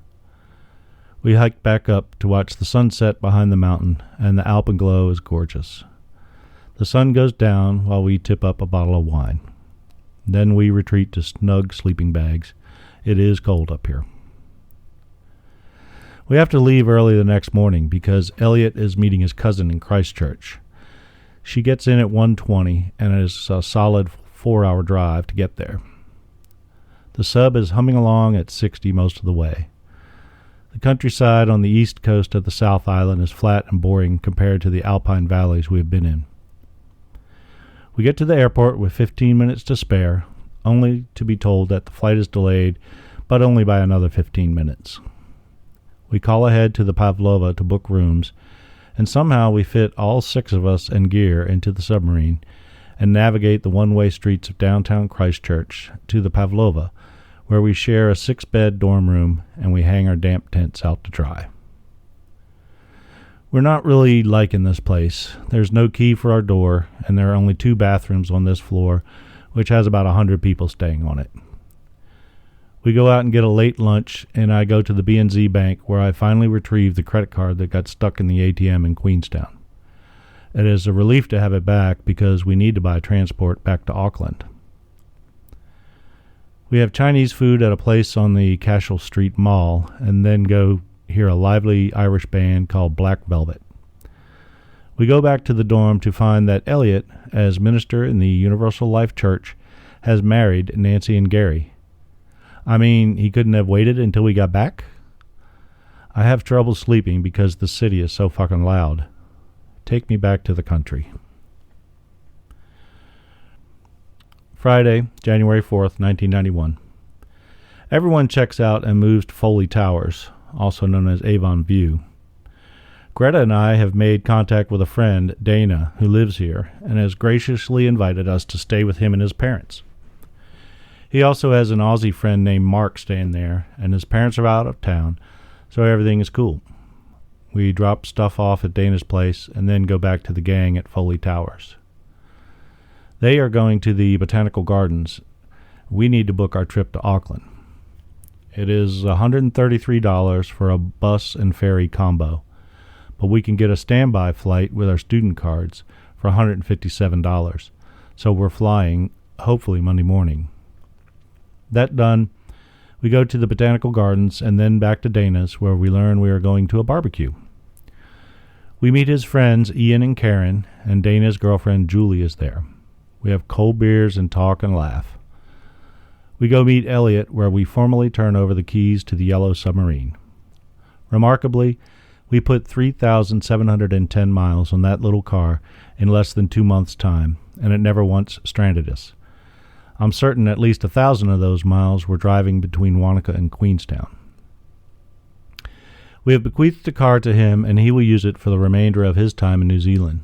We hike back up to watch the sunset behind the mountain, and the alpenglow is gorgeous. The sun goes down while we tip up a bottle of wine. Then we retreat to snug sleeping bags. It is cold up here. We have to leave early the next morning because Elliot is meeting his cousin in Christchurch. She gets in at 1:20 and it is a solid 4-hour drive to get there. The sub is humming along at 60 most of the way. The countryside on the east coast of the South Island is flat and boring compared to the alpine valleys we have been in. We get to the airport with 15 minutes to spare, only to be told that the flight is delayed, but only by another 15 minutes. We call ahead to the Pavlova to book rooms, and somehow we fit all 6 of us and gear into the submarine and navigate the one-way streets of downtown Christchurch to the Pavlova, where we share a 6-bed dorm room and we hang our damp tents out to dry. We're not really liking this place. There's no key for our door, and there are only 2 bathrooms on this floor, which has about 100 people staying on it. We go out and get a late lunch, and I go to the B&Z Bank where I finally retrieve the credit card that got stuck in the ATM in Queenstown. It is a relief to have it back because we need to buy transport back to Auckland. We have Chinese food at a place on the Cashel Street Mall, and then go hear a lively Irish band called Black Velvet. We go back to the dorm to find that Elliot, as minister in the Universal Life Church, has married Nancy and Gary. I mean, he couldn't have waited until we got back? I have trouble sleeping because the city is so fucking loud. Take me back to the country. Friday, January 4th, 1991. Everyone checks out and moves to Foley Towers, also known as Avon View. Greta and I have made contact with a friend, Dana, who lives here, and has graciously invited us to stay with him and his parents. He also has an Aussie friend named Mark staying there, and his parents are out of town, so everything is cool. We drop stuff off at Dana's place and then go back to the gang at Foley Towers. They are going to the Botanical Gardens. We need to book our trip to Auckland. It is $133 for a bus and ferry combo, but we can get a standby flight with our student cards for $157, so we're flying, hopefully Monday morning. That done, we go to the Botanical Gardens and then back to Dana's, where we learn we are going to a barbecue. We meet his friends Ian and Karen, and Dana's girlfriend Julie is there. We have cold beers and talk and laugh. We go meet Elliot, where we formally turn over the keys to the yellow submarine. Remarkably, we put 3,710 miles on that little car in less than 2 months' time, and it never once stranded us. I'm certain at least 1,000 of those miles were driving between Wanaka and Queenstown. We have bequeathed the car to him, and he will use it for the remainder of his time in New Zealand,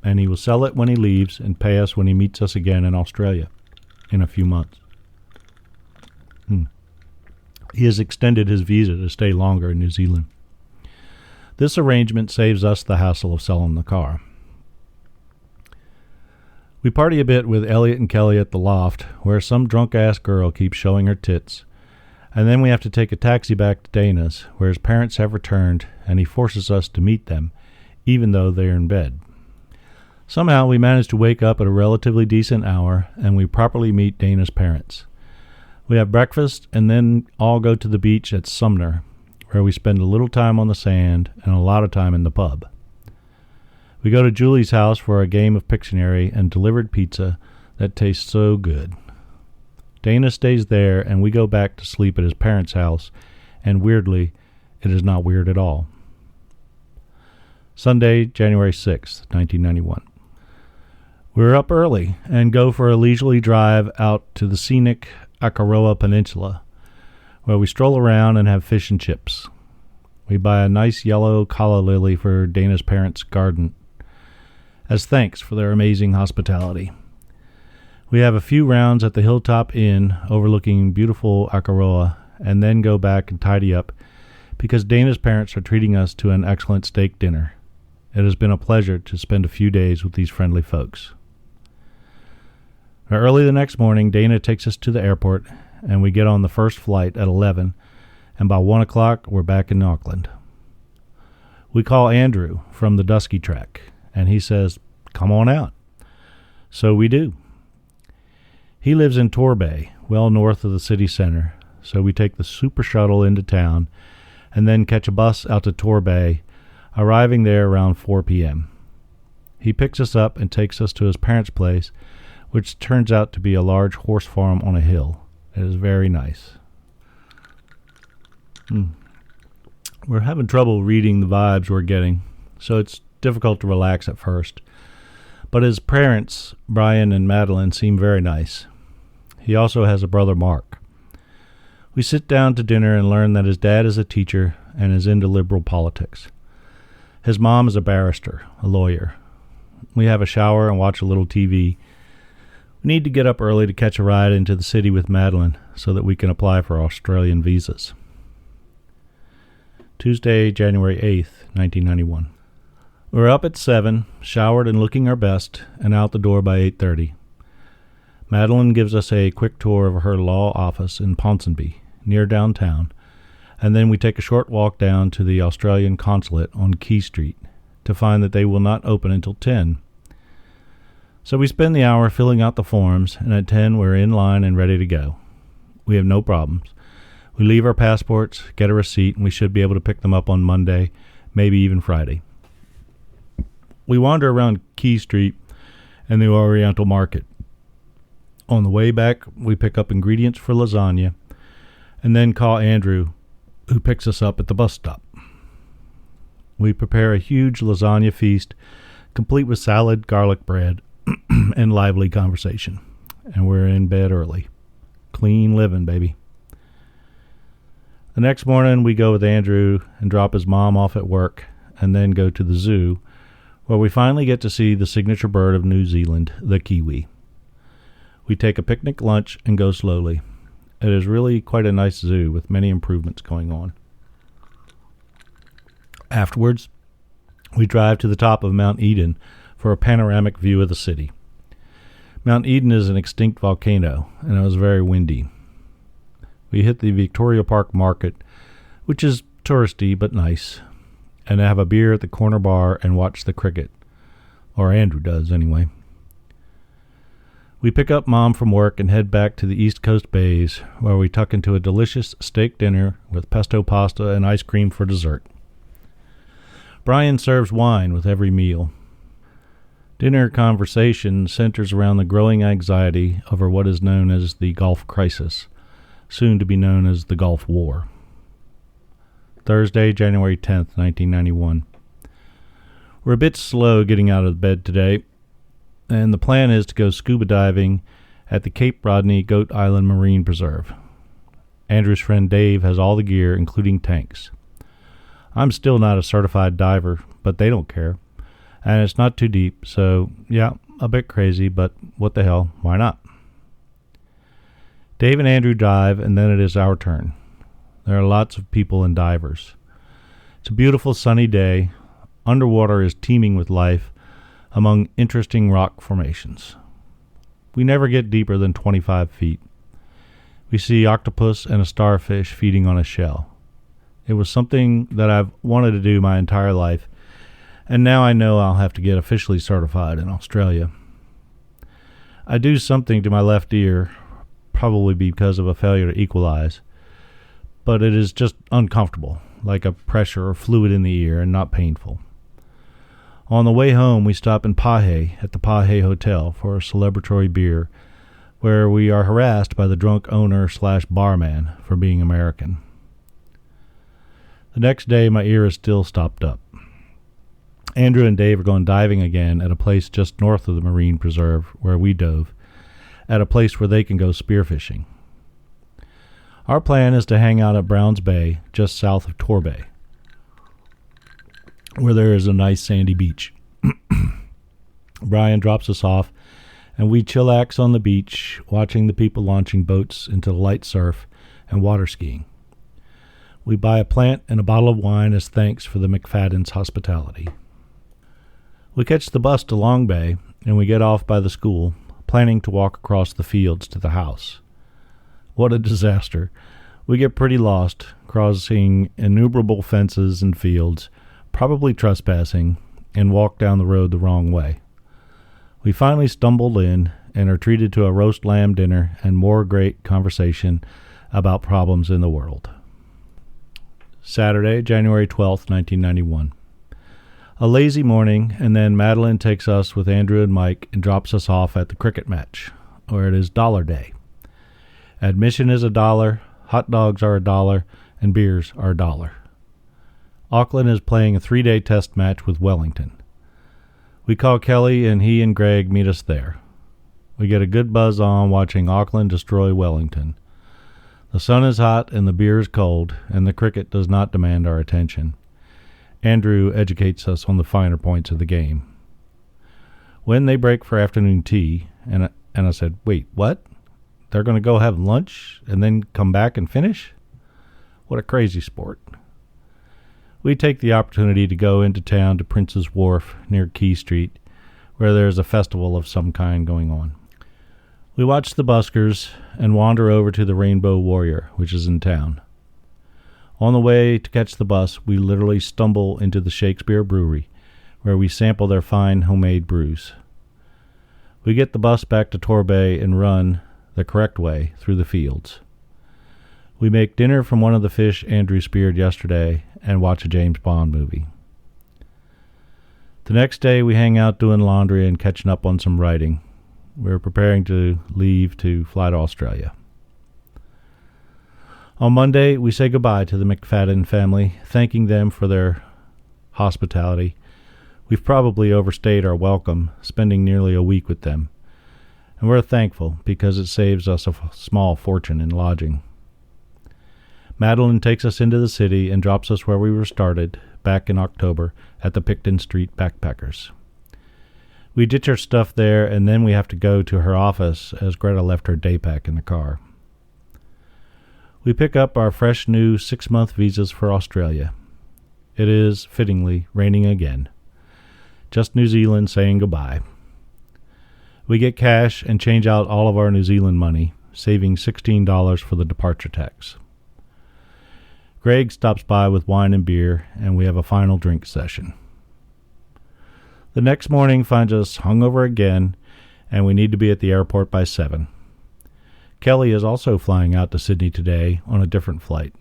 and he will sell it when he leaves and pay us when he meets us again in Australia. in a few months. He has extended his visa to stay longer in New Zealand. This arrangement saves us the hassle of selling the car. We party a bit with Elliot and Kelly at the loft, where some drunk-ass girl keeps showing her tits, and then we have to take a taxi back to Dana's, where his parents have returned, and he forces us to meet them, even though they are in bed. Somehow we manage to wake up at a relatively decent hour, and we properly meet Dana's parents. We have breakfast, and then all go to the beach at Sumner, where we spend a little time on the sand and a lot of time in the pub. We go to Julie's house for a game of Pictionary and delivered pizza that tastes so good. Dana stays there, and we go back to sleep at his parents' house, and weirdly, it is not weird at all. Sunday, January 6th, 1991. We're up early and go for a leisurely drive out to the scenic Akaroa Peninsula, where we stroll around and have fish and chips. We buy a nice yellow calla lily for Dana's parents' garden as thanks for their amazing hospitality. We have a few rounds at the Hilltop Inn overlooking beautiful Akaroa, and then go back and tidy up because Dana's parents are treating us to an excellent steak dinner. It has been a pleasure to spend a few days with these friendly folks. Early the next morning, Dana takes us to the airport, and we get on the first flight at 11, and by 1 o'clock, we're back in Auckland. We call Andrew from the Dusky Track, and he says, "Come on out." So we do. He lives in Torbay, well north of the city center, so we take the super shuttle into town, and then catch a bus out to Torbay, arriving there around 4 p.m. He picks us up and takes us to his parents' place, which turns out to be a large horse farm on a hill. It is very nice. We're having trouble reading the vibes we're getting, so it's difficult to relax at first. But his parents, Brian and Madeline, seem very nice. He also has a brother, Mark. We sit down to dinner and learn that his dad is a teacher and is into liberal politics. His mom is a barrister, a lawyer. We have a shower and watch a little TV. We need to get up early to catch a ride into the city with Madeline so that we can apply for Australian visas. Tuesday, January 8th, 1991. We're up at 7, showered and looking our best, and out the door by 8:30. Madeline gives us a quick tour of her law office in Ponsonby, near downtown, and then we take a short walk down to the Australian consulate on Key Street to find that they will not open until 10. So we spend the hour filling out the forms, and at 10 we're in line and ready to go. We have no problems. We leave our passports, get a receipt, and we should be able to pick them up on Monday, maybe even Friday. We wander around Key Street and the Oriental Market. On the way back, we pick up ingredients for lasagna, and then call Andrew, who picks us up at the bus stop. We prepare a huge lasagna feast, complete with salad, garlic bread, and lively conversation. And we're in bed early. Clean living, baby. The next morning, we go with Andrew and drop his mom off at work, and then go to the zoo, where we finally get to see the signature bird of New Zealand, the kiwi. We take a picnic lunch and go slowly. It is really quite a nice zoo with many improvements going on. Afterwards, we drive to the top of Mount Eden for a panoramic view of the city. Mount Eden is an extinct volcano, and it was very windy. We hit the Victoria Park Market, which is touristy but nice, and have a beer at the corner bar and watch the cricket. Or Andrew does, anyway. We pick up Mom from work and head back to the East Coast Bays, where we tuck into a delicious steak dinner with pesto pasta and ice cream for dessert. Brian serves wine with every meal. Dinner conversation centers around the growing anxiety over what is known as the Gulf Crisis, soon to be known as the Gulf War. Thursday, January 10th, 1991. We're a bit slow getting out of bed today, and the plan is to go scuba diving at the Cape Rodney Goat Island Marine Preserve. Andrew's friend Dave has all the gear, including tanks. I'm still not a certified diver, but they don't care. And it's not too deep, so yeah, a bit crazy, but what the hell, why not? Dave and Andrew dive, and then it is our turn. There are lots of people and divers. It's a beautiful sunny day. Underwater is teeming with life among interesting rock formations. We never get deeper than 25 feet. We see octopus and a starfish feeding on a shell. It was something that I've wanted to do my entire life, and now I know I'll have to get officially certified in Australia. I do something to my left ear, probably because of a failure to equalize, but it is just uncomfortable, like a pressure or fluid in the ear, and not painful. On the way home, we stop in Pahe at the Pahe Hotel for a celebratory beer, where we are harassed by the drunk owner/barman for being American. The next day, my ear is still stopped up. Andrew and Dave are going diving again at a place just north of the marine preserve where we dove, at a place where they can go spearfishing. Our plan is to hang out at Browns Bay, just south of Torbay, where there is a nice sandy beach. Brian drops us off, and we chillax on the beach, watching the people launching boats into the light surf and water skiing. We buy a plant and a bottle of wine as thanks for the McFadden's hospitality. We catch the bus to Long Bay, and we get off by the school, planning to walk across the fields to the house. What a disaster. We get pretty lost, crossing innumerable fences and fields, probably trespassing, and walk down the road the wrong way. We finally stumble in and are treated to a roast lamb dinner and more great conversation about problems in the world. Saturday, January 12th, 1991. A lazy morning, and then Madeline takes us with Andrew and Mike and drops us off at the cricket match, where it is $1 day. Admission is $1, hot dogs are $1, and beers are $1. Auckland is playing a 3-day test match with Wellington. We call Kelly, and he and Greg meet us there. We get a good buzz on watching Auckland destroy Wellington. The sun is hot and the beer is cold, and the cricket does not demand our attention. Andrew educates us on the finer points of the game. When they break for afternoon tea, and I said, wait, what? They're going to go have lunch and then come back and finish? What a crazy sport. We take the opportunity to go into town to Prince's Wharf near Key Street, where there is a festival of some kind going on. We watch the buskers and wander over to the Rainbow Warrior, which is in town. On the way to catch the bus, we literally stumble into the Shakespeare Brewery, where we sample their fine homemade brews. We get the bus back to Torbay and run the correct way through the fields. We make dinner from one of the fish Andrew speared yesterday and watch a James Bond movie. The next day we hang out doing laundry and catching up on some writing. We're preparing to leave to fly to Australia. On Monday, we say goodbye to the McFadden family, thanking them for their hospitality. We've probably overstayed our welcome, spending nearly a week with them. And we're thankful because it saves us a small fortune in lodging. Madeline takes us into the city and drops us where we were started, back in October, at the Picton Street Backpackers. We ditch our stuff there, and then we have to go to her office as Greta left her day pack in the car. We pick up our fresh new 6-month visas for Australia. It is, fittingly, raining again. Just New Zealand saying goodbye. We get cash and change out all of our New Zealand money, saving $16 for the departure tax. Greg stops by with wine and beer, and we have a final drink session. The next morning finds us hungover again, and we need to be at the airport by 7. Kelly is also flying out to Sydney today on a different flight.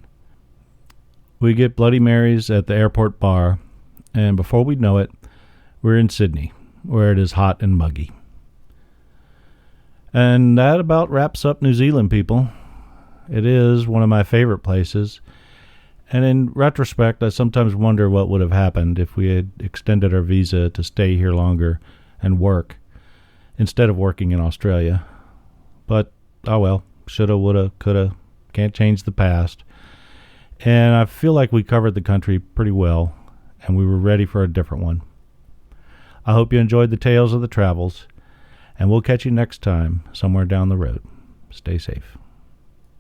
We get Bloody Marys at the airport bar, and before we know it, we're in Sydney, where it is hot and muggy. And that about wraps up New Zealand, people. It is one of my favorite places, and in retrospect, I sometimes wonder what would have happened if we had extended our visa to stay here longer and work, instead of working in Australia. But oh well, shoulda, woulda, coulda, can't change the past. And I feel like we covered the country pretty well, and we were ready for a different one. I hope you enjoyed the tales of the travels, and we'll catch you next time somewhere down the road. Stay safe.